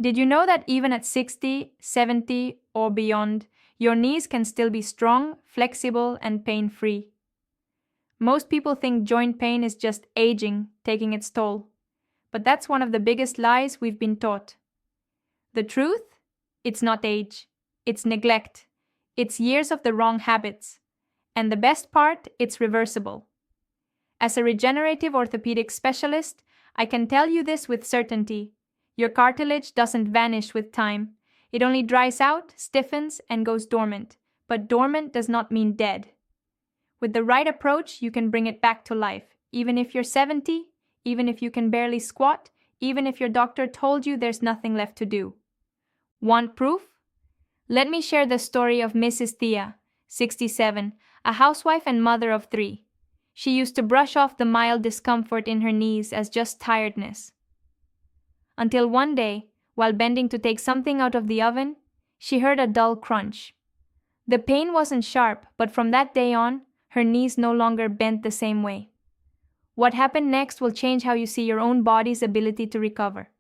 Did you know that even at 60, 70, or beyond, your knees can still be strong, flexible, and pain-free? Most people think joint pain is just aging, taking its toll. But that's one of the biggest lies we've been taught. The truth? It's not age. It's neglect. It's years of the wrong habits. And the best part, it's reversible. As a regenerative orthopedic specialist, I can tell you this with certainty. Your cartilage doesn't vanish with time. It only dries out, stiffens, and goes dormant. But dormant does not mean dead. With the right approach, you can bring it back to life, even if you're 70, even if you can barely squat, even if your doctor told you there's nothing left to do. Want proof? Let me share the story of Mrs. Thea, 67, a housewife and mother of 3. She used to brush off the mild discomfort in her knees as just tiredness. Until one day, while bending to take something out of the oven, she heard a dull crunch. The pain wasn't sharp, but from that day on, her knees no longer bent the same way. What happened next will change how you see your own body's ability to recover.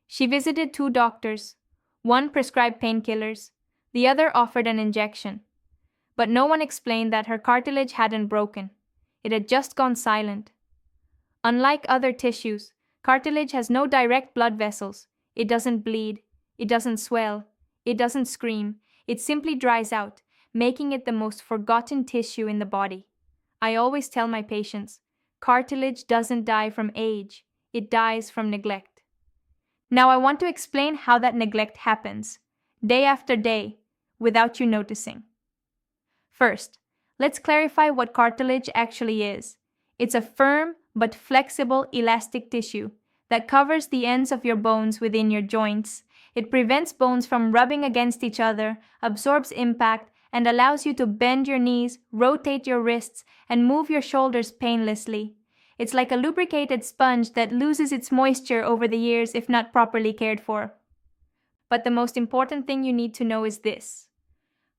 She visited 2 doctors. One prescribed painkillers, the other offered an injection. But no one explained that her cartilage hadn't broken. It had just gone silent. Unlike other tissues, cartilage has no direct blood vessels. It doesn't bleed. It doesn't swell. It doesn't scream. It simply dries out, making it the most forgotten tissue in the body. I always tell my patients, cartilage doesn't die from age. It dies from neglect. Now I want to explain how that neglect happens, day after day, without you noticing. First, let's clarify what cartilage actually is. It's a firm but flexible elastic tissue that covers the ends of your bones within your joints. It prevents bones from rubbing against each other, absorbs impact, and allows you to bend your knees, rotate your wrists, and move your shoulders painlessly. It's like a lubricated sponge that loses its moisture over the years if not properly cared for. But the most important thing you need to know is this.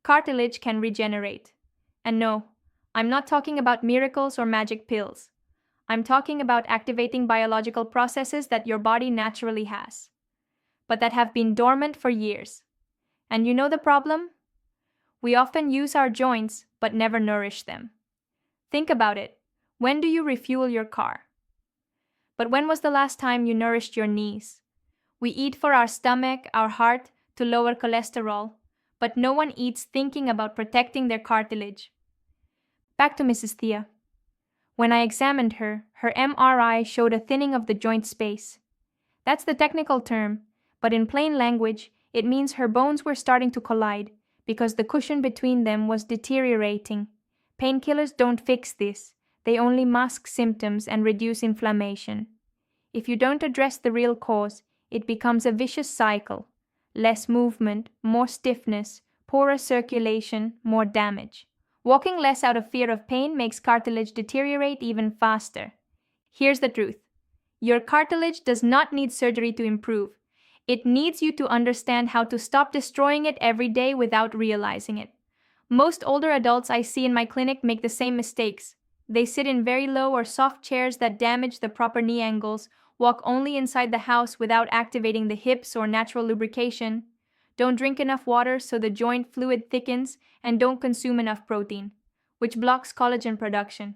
Cartilage can regenerate. And no, I'm not talking about miracles or magic pills. I'm talking about activating biological processes that your body naturally has, but that have been dormant for years. And you know the problem? We often use our joints, but never nourish them. Think about it. When do you refuel your car? But when was the last time you nourished your knees? We eat for our stomach, our heart, to lower cholesterol, but no one eats thinking about protecting their cartilage. Back to Mrs. Thea. When I examined her, her MRI showed a thinning of the joint space. That's the technical term, but in plain language, it means her bones were starting to collide because the cushion between them was deteriorating. Painkillers don't fix this. They only mask symptoms and reduce inflammation. If you don't address the real cause, it becomes a vicious cycle. Less movement, more stiffness, poorer circulation, more damage. Walking less out of fear of pain makes cartilage deteriorate even faster. Here's the truth. Your cartilage does not need surgery to improve. It needs you to understand how to stop destroying it every day without realizing it. Most older adults I see in my clinic make the same mistakes. They sit in very low or soft chairs that damage the proper knee angles, walk only inside the house without activating the hips or natural lubrication, don't drink enough water so the joint fluid thickens, and don't consume enough protein, which blocks collagen production.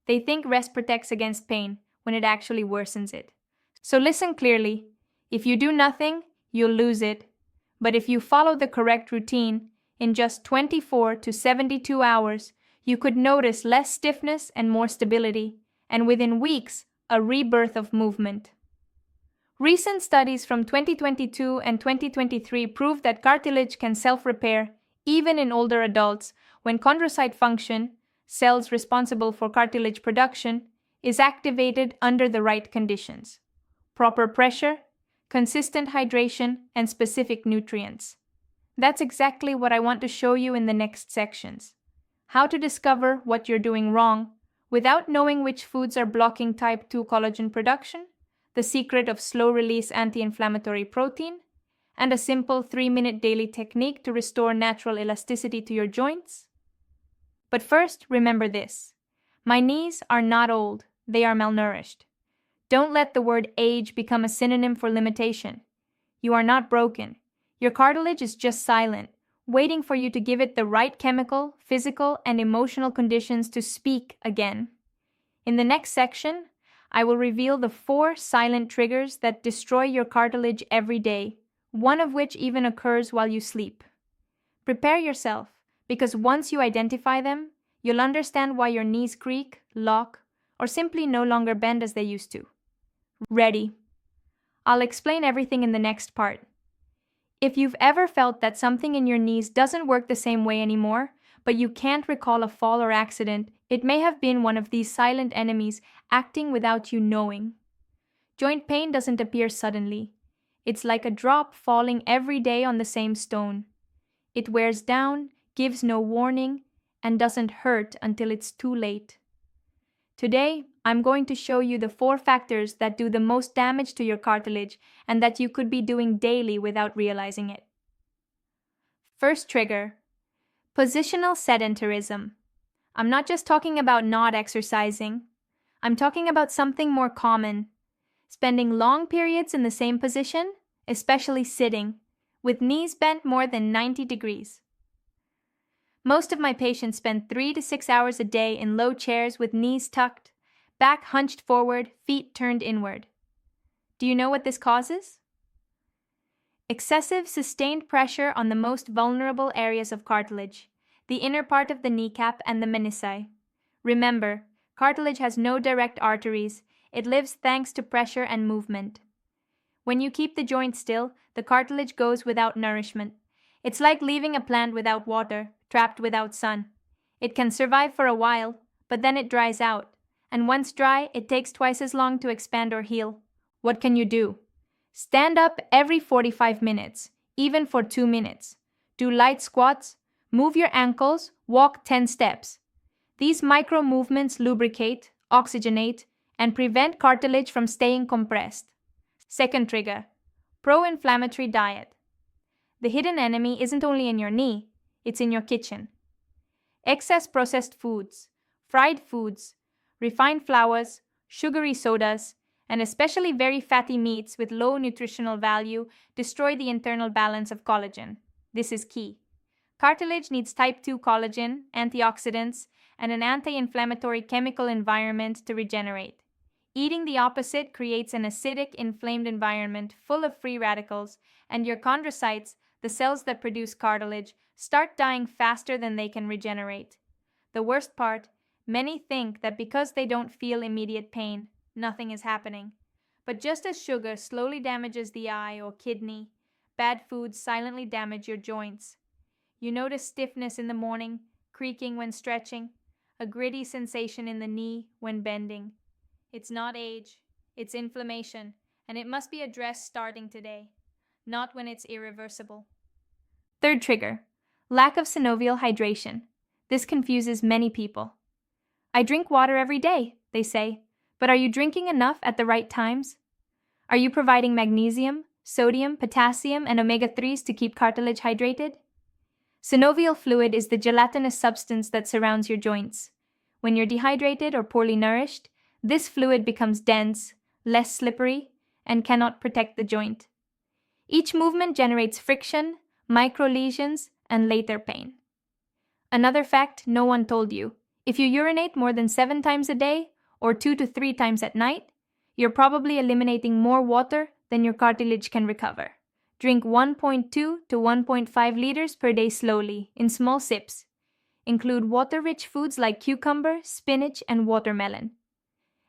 They think rest protects against pain when it actually worsens it. So listen clearly. If you do nothing, you'll lose it. But if you follow the correct routine, in just 24 to 72 hours, you could notice less stiffness and more stability, and within weeks, a rebirth of movement. Recent studies from 2022 and 2023 prove that cartilage can self-repair even in older adults when chondrocyte function, cells responsible for cartilage production, is activated under the right conditions. Proper pressure, consistent hydration, and specific nutrients. That's exactly what I want to show you in the next sections. How to discover what you're doing wrong without knowing which foods are blocking type 2 collagen production, the secret of slow-release anti-inflammatory protein, and a simple 3-minute daily technique to restore natural elasticity to your joints. But first, remember this. My knees are not old, they are malnourished. Don't let the word age become a synonym for limitation. You are not broken. Your cartilage is just silent, waiting for you to give it the right chemical, physical, and emotional conditions to speak again. In the next section, I will reveal the 4 silent triggers that destroy your cartilage every day, one of which even occurs while you sleep. Prepare yourself, because once you identify them, you'll understand why your knees creak, lock, or simply no longer bend as they used to. Ready? I'll explain everything in the next part. If you've ever felt that something in your knees doesn't work the same way anymore, but you can't recall a fall or accident, it may have been one of these silent enemies acting without you knowing. Joint pain doesn't appear suddenly. It's like a drop falling every day on the same stone. It wears down, gives no warning, and doesn't hurt until it's too late. Today, I'm going to show you the 4 factors that do the most damage to your cartilage and that you could be doing daily without realizing it. First trigger: positional sedentarism. I'm not just talking about not exercising. I'm talking about something more common: spending long periods in the same position, especially sitting, with knees bent more than 90 degrees. Most of my patients spend 3 to 6 hours a day in low chairs with knees tucked, back hunched forward, feet turned inward. Do you know what this causes? Excessive sustained pressure on the most vulnerable areas of cartilage, the inner part of the kneecap and the menisci. Remember, cartilage has no direct arteries. It lives thanks to pressure and movement. When you keep the joint still, the cartilage goes without nourishment. It's like leaving a plant without water, trapped without sun. It can survive for a while, but then it dries out. And once dry, it takes twice as long to expand or heal. What can you do? Stand up every 45 minutes, even for 2 minutes. Do light squats, move your ankles, walk 10 steps. These micro movements lubricate, oxygenate, and prevent cartilage from staying compressed. Second trigger: pro-inflammatory diet. The hidden enemy isn't only in your knee, it's in your kitchen. Excess processed foods, fried foods, refined flours, sugary sodas, and especially very fatty meats with low nutritional value destroy the internal balance of collagen. This is key. Cartilage needs type 2 collagen, antioxidants, and an anti-inflammatory chemical environment to regenerate. Eating the opposite creates an acidic, inflamed environment full of free radicals, and your chondrocytes, the cells that produce cartilage, start dying faster than they can regenerate. The worst part: many think that because they don't feel immediate pain, nothing is happening. But just as sugar slowly damages the eye or kidney, bad foods silently damage your joints. You notice stiffness in the morning, creaking when stretching, a gritty sensation in the knee when bending. It's not age, it's inflammation, and it must be addressed starting today, not when it's irreversible. Third trigger: lack of synovial hydration. This confuses many people. I drink water every day, they say, but are you drinking enough at the right times? Are you providing magnesium, sodium, potassium, and omega-3s to keep cartilage hydrated? Synovial fluid is the gelatinous substance that surrounds your joints. When you're dehydrated or poorly nourished, this fluid becomes dense, less slippery, and cannot protect the joint. Each movement generates friction, micro-lesions, and later pain. Another fact no one told you: if you urinate more than 7 times a day, or 2 to 3 times at night, you're probably eliminating more water than your cartilage can recover. Drink 1.2 to 1.5 liters per day slowly, in small sips. Include water-rich foods like cucumber, spinach, and watermelon.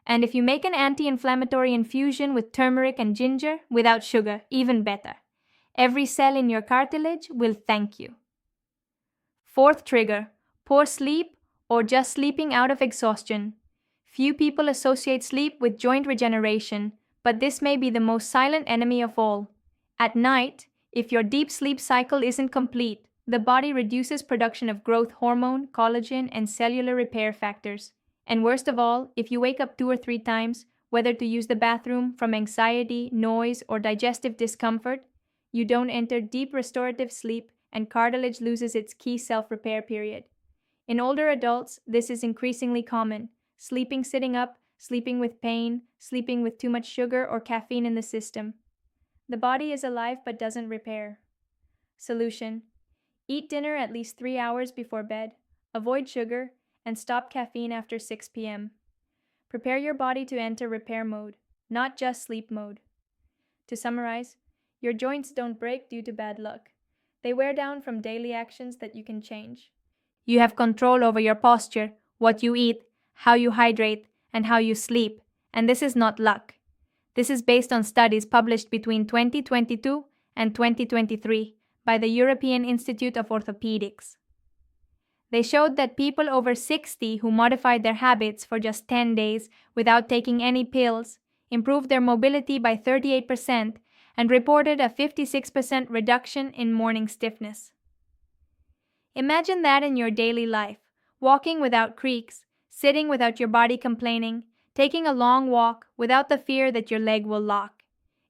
And if you make an anti-inflammatory infusion with turmeric and ginger without sugar, even better. Every cell in your cartilage will thank you. Fourth trigger: poor sleep or just sleeping out of exhaustion. Few people associate sleep with joint regeneration, but this may be the most silent enemy of all. At night, if your deep sleep cycle isn't complete, the body reduces production of growth hormone, collagen, and cellular repair factors. And worst of all, if you wake up 2 or 3 times, whether to use the bathroom from anxiety, noise, or digestive discomfort, you don't enter deep restorative sleep and cartilage loses its key self-repair period. In older adults, this is increasingly common: sleeping sitting up, sleeping with pain, sleeping with too much sugar or caffeine in the system. The body is alive but doesn't repair. Solution: eat dinner at least 3 hours before bed, avoid sugar, and stop caffeine after 6 p.m. Prepare your body to enter repair mode, not just sleep mode. To summarize, your joints don't break due to bad luck. They wear down from daily actions that you can change. You have control over your posture, what you eat, how you hydrate, and how you sleep, and this is not luck. This is based on studies published between 2022 and 2023 by the European Institute of Orthopedics. They showed that people over 60 who modified their habits for just 10 days without taking any pills improved their mobility by 38% and reported a 56% reduction in morning stiffness. Imagine that in your daily life, walking without creaks, sitting without your body complaining, taking a long walk without the fear that your leg will lock.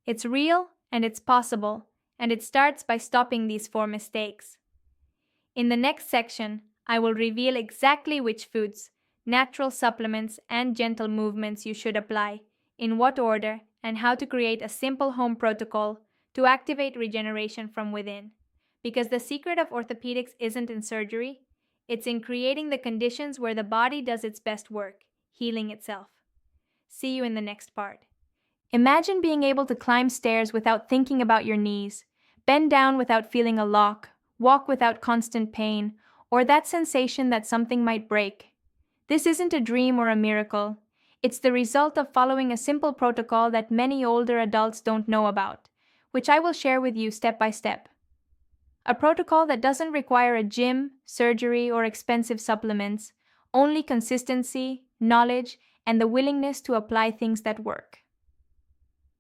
It's real and it's possible, and it starts by stopping these 4 mistakes. In the next section, I will reveal exactly which foods, natural supplements, and gentle movements you should apply, in what order, and how to create a simple home protocol to activate regeneration from within. Because the secret of orthopedics isn't in surgery, it's in creating the conditions where the body does its best work, healing itself. See you in the next part. Imagine being able to climb stairs without thinking about your knees, bend down without feeling a lock, walk without constant pain, or that sensation that something might break. This isn't a dream or a miracle. It's the result of following a simple protocol that many older adults don't know about, which I will share with you step by step. A protocol that doesn't require a gym, surgery, or expensive supplements, only consistency, knowledge, and the willingness to apply things that work.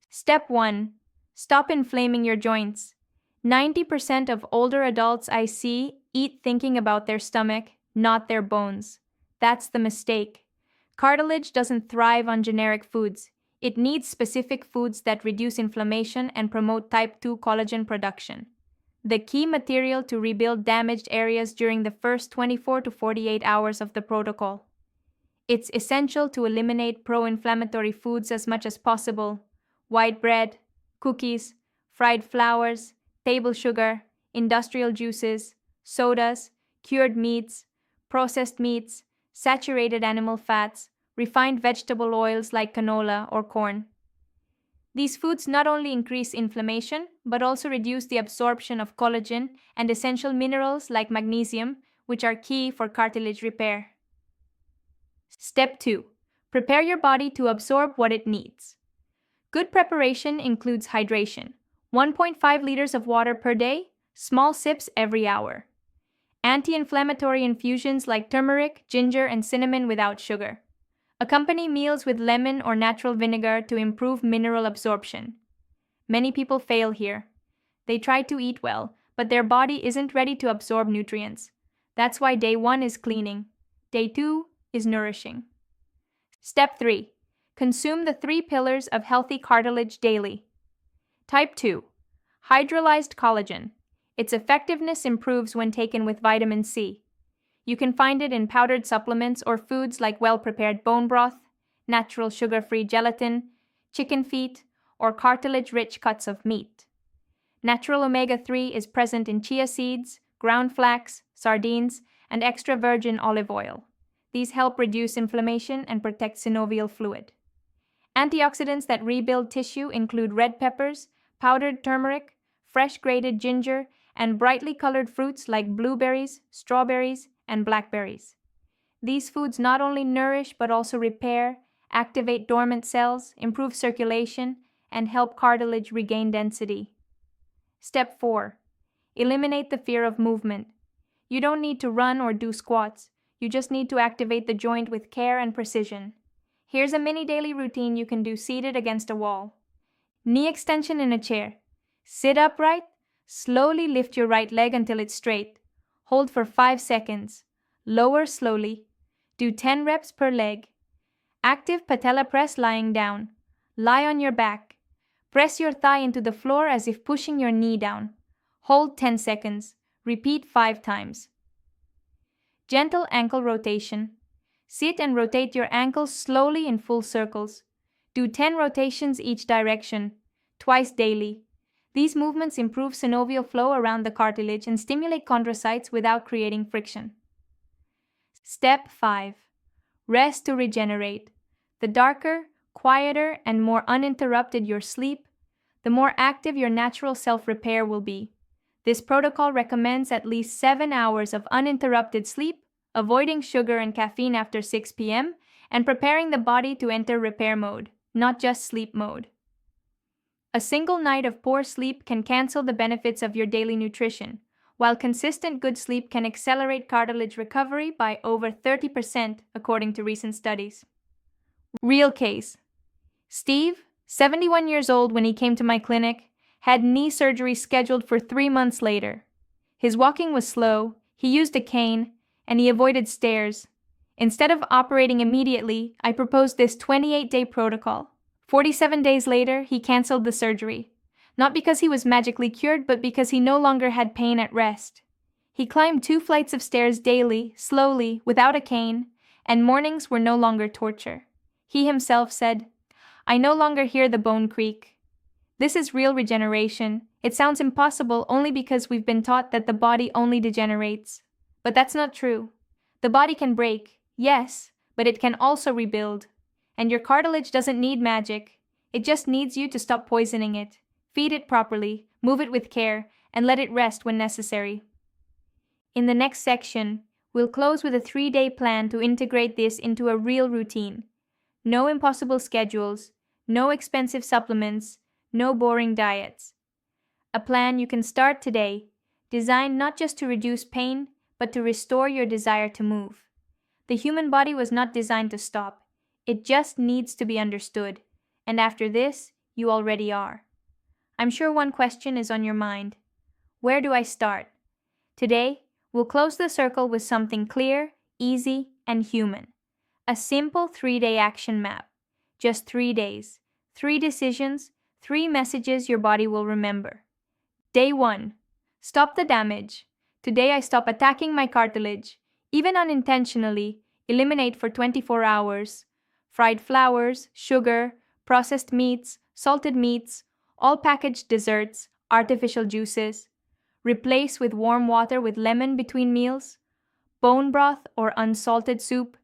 Step 1. Stop inflaming your joints. 90% of older adults I see eat thinking about their stomach, not their bones. That's the mistake. Cartilage doesn't thrive on generic foods. It needs specific foods that reduce inflammation and promote type 2 collagen production, the key material to rebuild damaged areas during the first 24 to 48 hours of the protocol. It's essential to eliminate pro-inflammatory foods as much as possible: white bread, cookies, fried flours, table sugar, industrial juices, sodas, cured meats, processed meats, saturated animal fats, refined vegetable oils like canola or corn. These foods not only increase inflammation, but also reduce the absorption of collagen and essential minerals like magnesium, which are key for cartilage repair. Step 2. Prepare your body to absorb what it needs. Good preparation includes hydration: 1.5 liters of water per day, small sips every hour. Anti-inflammatory infusions like turmeric, ginger, and cinnamon without sugar. Accompany meals with lemon or natural vinegar to improve mineral absorption. Many people fail here. They try to eat well, but their body isn't ready to absorb nutrients. That's why day 1 is cleaning. Day 2 is nourishing. Step 3. Consume the 3 pillars of healthy cartilage daily. Type 2. Hydrolyzed collagen. Its effectiveness improves when taken with vitamin C. You can find it in powdered supplements or foods like well-prepared bone broth, natural sugar-free gelatin, chicken feet, or cartilage-rich cuts of meat. Natural omega-3 is present in chia seeds, ground flax, sardines, and extra virgin olive oil. These help reduce inflammation and protect synovial fluid. Antioxidants that rebuild tissue include red peppers, powdered turmeric, fresh grated ginger, and brightly colored fruits like blueberries, strawberries, and blackberries. These foods not only nourish but also repair, activate dormant cells, improve circulation, and help cartilage regain density. Step 4. Eliminate the fear of movement. You don't need to run or do squats. You just need to activate the joint with care and precision. Here's a mini daily routine you can do seated against a wall. Knee extension in a chair. Sit upright. Slowly lift your right leg until it's straight. Hold for 5 seconds. Lower slowly. Do 10 reps per leg. Active patella press lying down. Lie on your back. Press your thigh into the floor as if pushing your knee down. Hold 10 seconds. Repeat 5 times. Gentle ankle rotation. Sit and rotate your ankles slowly in full circles. Do 10 rotations each direction, twice daily. These movements improve synovial flow around the cartilage and stimulate chondrocytes without creating friction. Step 5. Rest to regenerate. The darker, quieter, and more uninterrupted your sleep, the more active your natural self-repair will be. This protocol recommends at least 7 hours of uninterrupted sleep, avoiding sugar and caffeine after 6 p.m., and preparing the body to enter repair mode, not just sleep mode. A single night of poor sleep can cancel the benefits of your daily nutrition, while consistent good sleep can accelerate cartilage recovery by over 30%, according to recent studies. Real case. Steve, 71 years old when he came to my clinic, had knee surgery scheduled for 3 months later. His walking was slow, he used a cane, and he avoided stairs. Instead of operating immediately, I proposed this 28-day protocol. 47 days later, he canceled the surgery. Not because he was magically cured, but because he no longer had pain at rest. He climbed 2 flights of stairs daily, slowly, without a cane, and mornings were no longer torture. He himself said, "I no longer hear the bone creak." This is real regeneration. It sounds impossible only because we've been taught that the body only degenerates. But that's not true. The body can break, yes, but it can also rebuild. And your cartilage doesn't need magic. It just needs you to stop poisoning it. Feed it properly, move it with care, and let it rest when necessary. In the next section, we'll close with a 3-day plan to integrate this into a real routine. No impossible schedules, no expensive supplements, no boring diets. A plan you can start today, designed not just to reduce pain, but to restore your desire to move. The human body was not designed to stop. It just needs to be understood. And after this, you already are. I'm sure one question is on your mind. Where do I start? Today, we'll close the circle with something clear, easy, and human. A simple 3-day action map. Just 3 days, 3 decisions, 3 messages your body will remember. Day 1. Stop the damage. Today I stop attacking my cartilage. Even unintentionally, eliminate for 24 hours. Fried flours, sugar, processed meats, salted meats, all packaged desserts, artificial juices. Replace with warm water with lemon between meals. Bone broth or unsalted soup.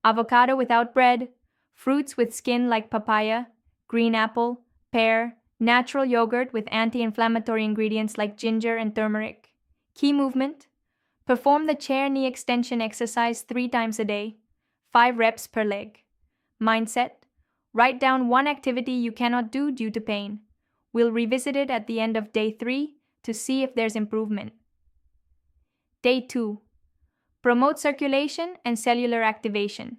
Avocado without bread. Fruits with skin like papaya, green apple, pear, natural yogurt with anti-inflammatory ingredients like ginger and turmeric. Key movement. Perform the chair knee extension exercise 3 times a day, 5 reps per leg. Mindset. Write down one activity you cannot do due to pain. We'll revisit it at the end of day 3 to see if there's improvement. Day 2. Promote circulation and cellular activation.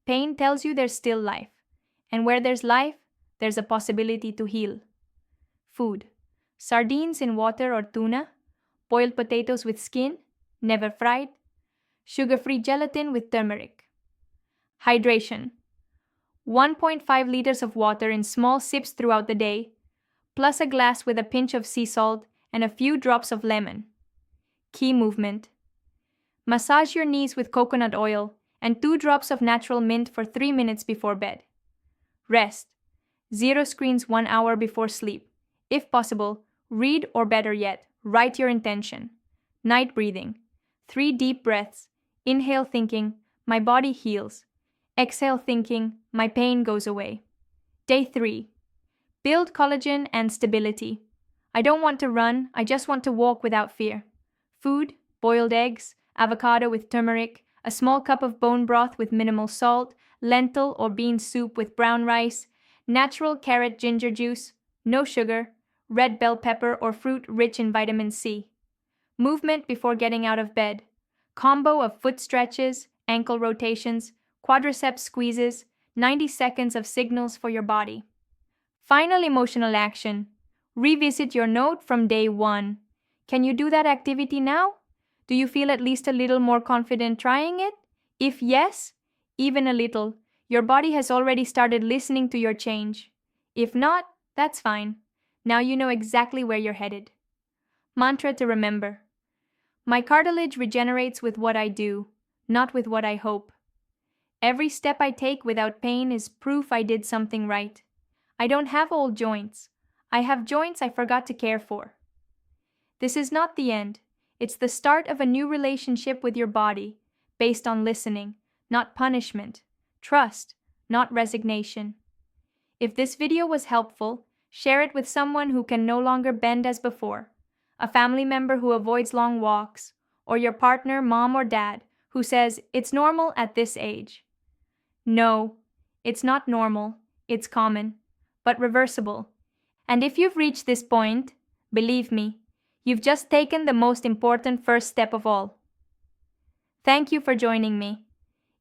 Pain tells you there's still life. And where there's life, there's a possibility to heal. Food. Sardines in water or tuna. Boiled potatoes with skin, never fried. Sugar-free gelatin with turmeric. Hydration. 1.5 liters of water in small sips throughout the day, plus a glass with a pinch of sea salt and a few drops of lemon. Key movement. Massage your knees with coconut oil and 2 drops of natural mint for 3 minutes before bed. Rest. 0 screens 1 hour before sleep. If possible, read or better yet, write your intention. Night breathing. 3 deep breaths. Inhale thinking, my body heals. Exhale thinking, my pain goes away. Day 3. Build collagen and stability. I don't want to run, I just want to walk without fear. Food, boiled eggs, avocado with turmeric, a small cup of bone broth with minimal salt, lentil or bean soup with brown rice, natural carrot ginger juice, no sugar, red bell pepper or fruit rich in vitamin C. Movement before getting out of bed. Combo of foot stretches, ankle rotations, quadriceps squeezes, 90 seconds of signals for your body. Final emotional action. Revisit your note from day 1. Can you do that activity now? Do you feel at least a little more confident trying it? If yes, even a little, your body has already started listening to your change. If not, that's fine. Now you know exactly where you're headed. Mantra to remember. My cartilage regenerates with what I do, not with what I hope. Every step I take without pain is proof I did something right. I don't have old joints. I have joints I forgot to care for. This is not the end. It's the start of a new relationship with your body, based on listening, not punishment, trust, not resignation. If this video was helpful, share it with someone who can no longer bend as before, a family member who avoids long walks, or your partner, mom or dad, who says it's normal at this age. No, it's not normal, it's common, but reversible. And if you've reached this point, believe me, you've just taken the most important first step of all. Thank you for joining me.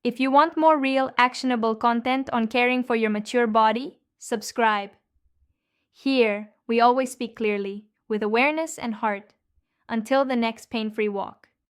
If you want more real, actionable content on caring for your mature body, subscribe. Here, we always speak clearly, with awareness and heart. Until the next pain-free walk.